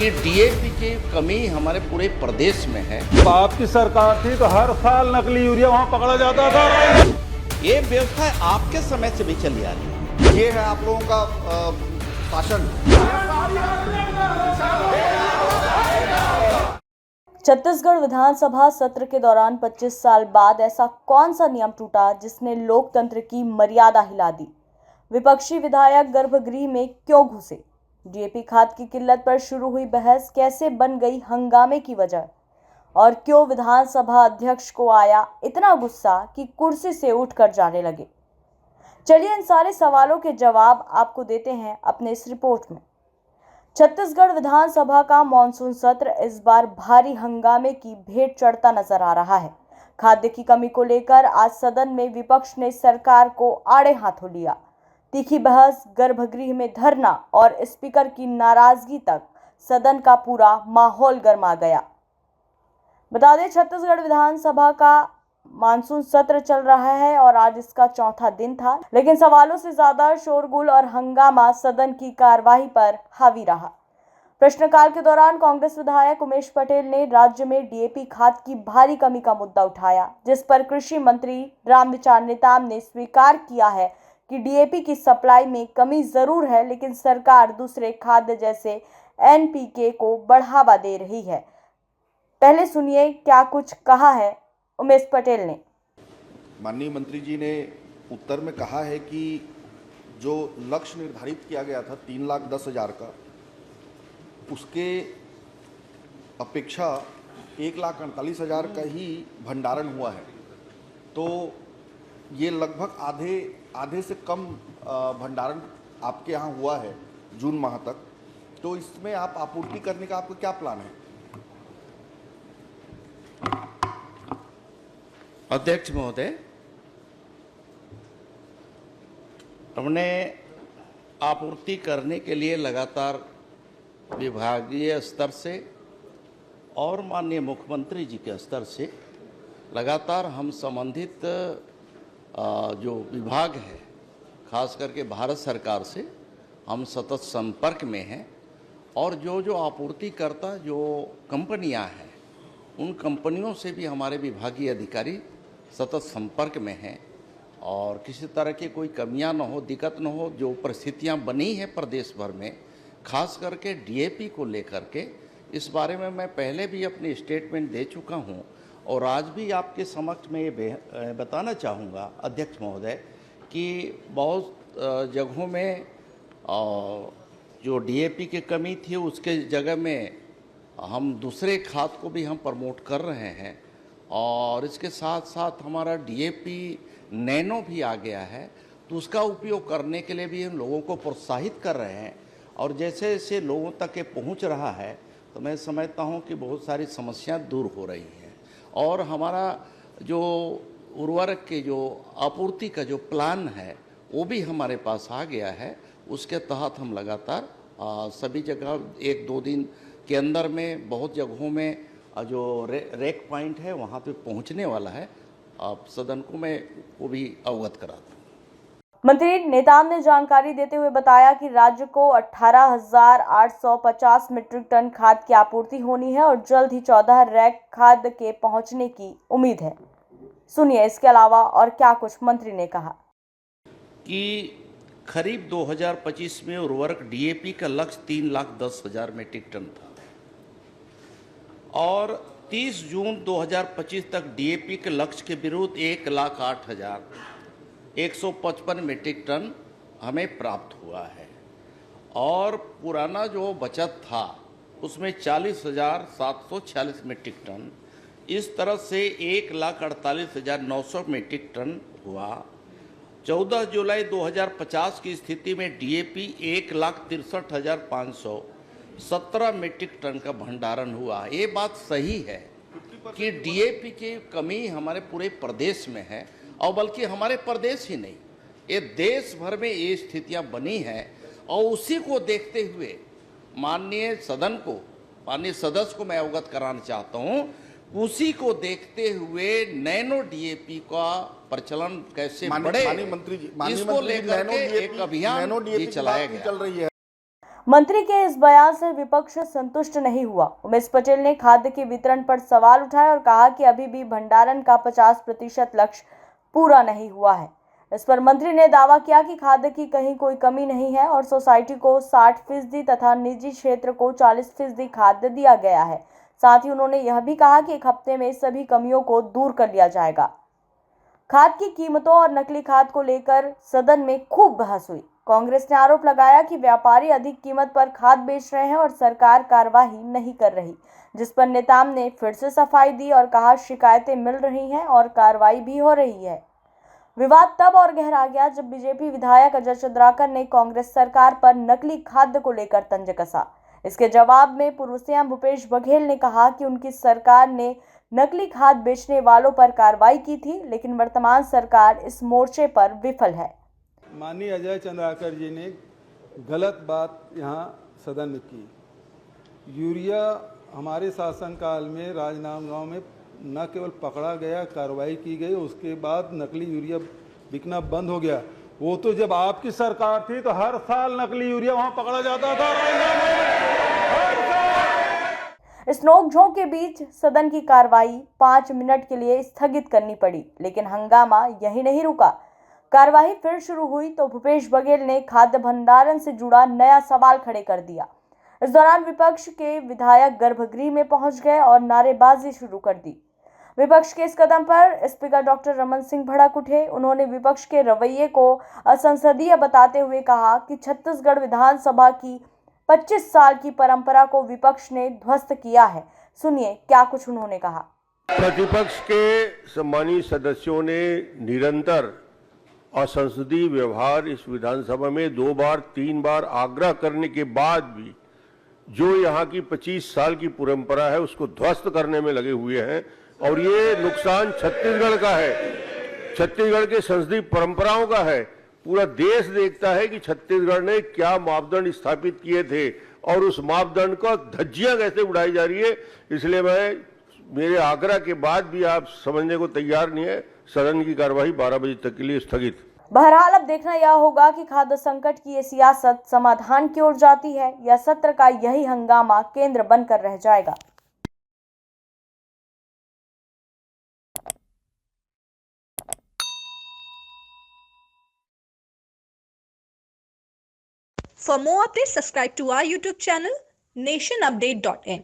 कि डीएपी की कमी हमारे पूरे प्रदेश में है। तो आपकी सरकार थी तो हर साल नकली यूरिया वहाँ पकड़ा जाता था। ये व्यवस्था आपके समय से भी चली आ रही है। ये है आप लोगों का शासन। छत्तीसगढ़ विधानसभा सत्र के दौरान 25 साल बाद ऐसा कौन सा नियम टूटा जिसने लोकतंत्र की मर्यादा हिला दी? विपक्षी विधायक गर्भगृह में क्यों घुसे? डीएपी खाद की किल्लत पर शुरू हुई बहस कैसे बन गई हंगामे की वजह? और क्यों विधानसभा अध्यक्ष को आया इतना गुस्सा कि कुर्सी से उठकर जाने लगे? चलिए इन सारे सवालों के जवाब आपको देते हैं अपने इस रिपोर्ट में। छत्तीसगढ़ विधानसभा का मॉनसून सत्र इस बार भारी हंगामे की भेंट चढ़ता नजर आ रहा है। खाद्य की कमी को लेकर आज सदन में विपक्ष ने सरकार को आड़े हाथों लिया। तीखी बहस, गर्भगृह में धरना और स्पीकर की नाराजगी तक सदन का पूरा माहौल गर्मा गया। बता दें, छत्तीसगढ़ विधानसभा का मानसून सत्र चल रहा है और आज इसका चौथा दिन था, लेकिन सवालों से ज्यादा शोरगुल और हंगामा सदन की कार्यवाही पर हावी रहा। प्रश्नकाल के दौरान कांग्रेस विधायक उमेश पटेल ने राज्य में डीएपी खाद की भारी कमी का मुद्दा उठाया, जिस पर कृषि मंत्री रामविचार नेताम ने स्वीकार किया है कि डीएपी की सप्लाई में कमी जरूर है, लेकिन सरकार दूसरे खाद्य जैसे एनपीके को बढ़ावा दे रही है। पहले सुनिए क्या कुछ कहा है उमेश पटेल ने। माननीय मंत्री जी ने उत्तर में कहा है कि जो लक्ष्य निर्धारित किया गया था 3,10,000 का, उसके अपेक्षा 1,48,000 का ही भंडारण हुआ है। तो ये लगभग आधे से कम भंडारण आपके यहाँ हुआ है जून माह तक। तो इसमें आप आपूर्ति करने का आपका क्या प्लान है? अध्यक्ष महोदय, हमने आपूर्ति करने के लिए लगातार विभागीय स्तर से और माननीय मुख्यमंत्री जी के स्तर से लगातार हम संबंधित जो विभाग है, खास करके भारत सरकार से हम सतत संपर्क में हैं और जो आपूर्तिकर्ता जो कंपनियां हैं, उन कंपनियों से भी हमारे विभागीय अधिकारी सतत संपर्क में हैं और किसी तरह की कोई कमियां न हो, दिक्कत न हो। जो परिस्थितियां बनी हैं प्रदेश भर में, खास करके डीएपी को लेकर के, इस बारे में मैं पहले भी अपनी स्टेटमेंट दे चुका हूं और आज भी आपके समक्ष में ये बताना चाहूँगा अध्यक्ष महोदय कि बहुत जगहों में जो डीएपी की कमी थी, उसके जगह में हम दूसरे खाद को भी हम प्रमोट कर रहे हैं और इसके साथ साथ हमारा डीएपी नैनो भी आ गया है, तो उसका उपयोग करने के लिए भी हम लोगों को प्रोत्साहित कर रहे हैं। और जैसे जैसे लोगों तक ये पहुंच रहा है तो मैं समझता हूं कि बहुत सारी समस्याएं दूर हो रही हैं और हमारा जो उर्वरक के जो आपूर्ति का जो प्लान है वो भी हमारे पास आ गया है। उसके तहत हम लगातार सभी जगह 1-2 दिन के अंदर में बहुत जगहों में जो रैक पॉइंट है वहाँ पे पहुँचने वाला है। आप सदन को मैं वो भी अवगत करा दूँ। मंत्री नेताम ने जानकारी देते हुए बताया कि राज्य को 18,850 मीट्रिक टन खाद की आपूर्ति होनी है और जल्द ही 14 रैक खाद के पहुंचने की उम्मीद है। सुनिए इसके अलावा और क्या कुछ मंत्री ने कहा। कि खरीफ 2025 में उर्वरक डीएपी का लक्ष्य 3,10,000 मीट्रिक टन था और 30 जून 2025 तक डीएपी के लक्ष्य के विरुद्ध 1,08,155 मीट्रिक टन हमें प्राप्त हुआ है और पुराना जो बचत था उसमें 40,746 मीट्रिक टन, इस तरह से 1,48,900 मीट्रिक टन हुआ। 14 जुलाई 2050 की स्थिति में डीएपी 1,63,517 मीट्रिक टन का भंडारण हुआ। ये बात सही है कि डीएपी की कमी हमारे पूरे प्रदेश में है और बल्कि हमारे प्रदेश ही नहीं, ये देश भर में ये स्थितियां बनी हैं और उसी को देखते हुए माननीय सदस्य को मैं अवगत कराना चाहता हूं। उसी को देखते हुए नैनो डीएपी का प्रचलन कैसे बढ़े, माननीय मंत्री जी, इसको लेकर के एक अभियान भी चलाया गया। चल रही है। मंत्री के इस बयान से विपक्ष संतुष्ट नहीं हुआ। उमेश पटेल ने खाद्य के वितरण पर सवाल उठाए और कहा कि अभी भी भंडारण का 50% लक्ष्य पूरा नहीं हुआ है। इस पर मंत्री ने दावा किया कि खाद्य की कहीं कोई कमी नहीं है और सोसाइटी को 60% तथा निजी क्षेत्र को 40% खाद्य दिया गया है। साथ ही उन्होंने यह भी कहा कि एक हफ्ते में सभी कमियों को दूर कर लिया जाएगा। खाद की कीमतों और नकली खाद को लेकर सदन में खूब बहस हुई। कांग्रेस ने आरोप लगाया कि व्यापारी अधिक कीमत पर खाद बेच रहे हैं और सरकार कार्रवाई नहीं कर रही, जिस पर नेताम ने फिर से सफाई दी और कहा शिकायतें मिल रही हैं और कार्रवाई भी हो रही है। विवाद तब और गहरा गया जब बीजेपी विधायक अजय चंद्राकर ने कांग्रेस सरकार पर नकली खाद्य को लेकर तंज कसा। इसके जवाब में पूर्व सीएम भूपेश बघेल ने कहा कि उनकी सरकार ने नकली खाद बेचने वालों पर कार्रवाई की थी, लेकिन वर्तमान सरकार इस मोर्चे पर विफल है। माननीय अजय चंद्राकर जी ने गलत बात यहाँ सदन में की। यूरिया हमारे शासनकाल में राजनांदगांव में न केवल पकड़ा गया, कार्रवाई की गई, उसके बाद नकली यूरिया बिकना बंद हो गया। वो तो जब आपकी सरकार थी तो हर साल नकली यूरिया वहाँ पकड़ा जाता था। इस नोकझोंक के बीच सदन की कार्रवाई 5 मिनट के लिए स्थगित करनी पड़ी, लेकिन हंगामा यही नहीं रुका। कार्रवाई फिर शुरू हुई तो भूपेश बघेल ने खाद्य भंडारण से जुड़ा नया सवाल खड़े कर दिया। इस दौरान विपक्ष के विधायक गर्भगृह में पहुंच गए और नारेबाजी शुरू कर दी। विपक्ष के इस कदम पर स्पीकर डॉक्टर रमन सिंह भड़क उठे। उन्होंने विपक्ष के रवैये को असंसदीय बताते हुए कहा कि छत्तीसगढ़ विधानसभा की 25 साल की परंपरा को विपक्ष ने ध्वस्त किया है। सुनिए क्या कुछ उन्होंने कहा। प्रतिपक्ष के सम्मानित सदस्यों ने निरंतर असंसदीय व्यवहार इस विधानसभा में 2 बार 3 बार आग्रह करने के बाद भी जो यहाँ की 25 साल की परंपरा है उसको ध्वस्त करने में लगे हुए हैं और ये नुकसान छत्तीसगढ़ का है, छत्तीसगढ़ के संसदीय परंपराओं का है। पूरा देश देखता है कि छत्तीसगढ़ ने क्या मापदंड स्थापित किए थे और उस मापदंड को धज्जियां कैसे उड़ाई जा रही है। इसलिए मेरे आग्रह के बाद भी आप समझने को तैयार नहीं है, सदन की कार्यवाही 12 बजे तक के लिए स्थगित। बहरहाल अब देखना यह होगा कि खाद्य संकट की ये सियासत समाधान की ओर जाती है या सत्र का यही हंगामा केंद्र बनकर रह जाएगा। For more updates, subscribe to our YouTube channel nationupdate.in.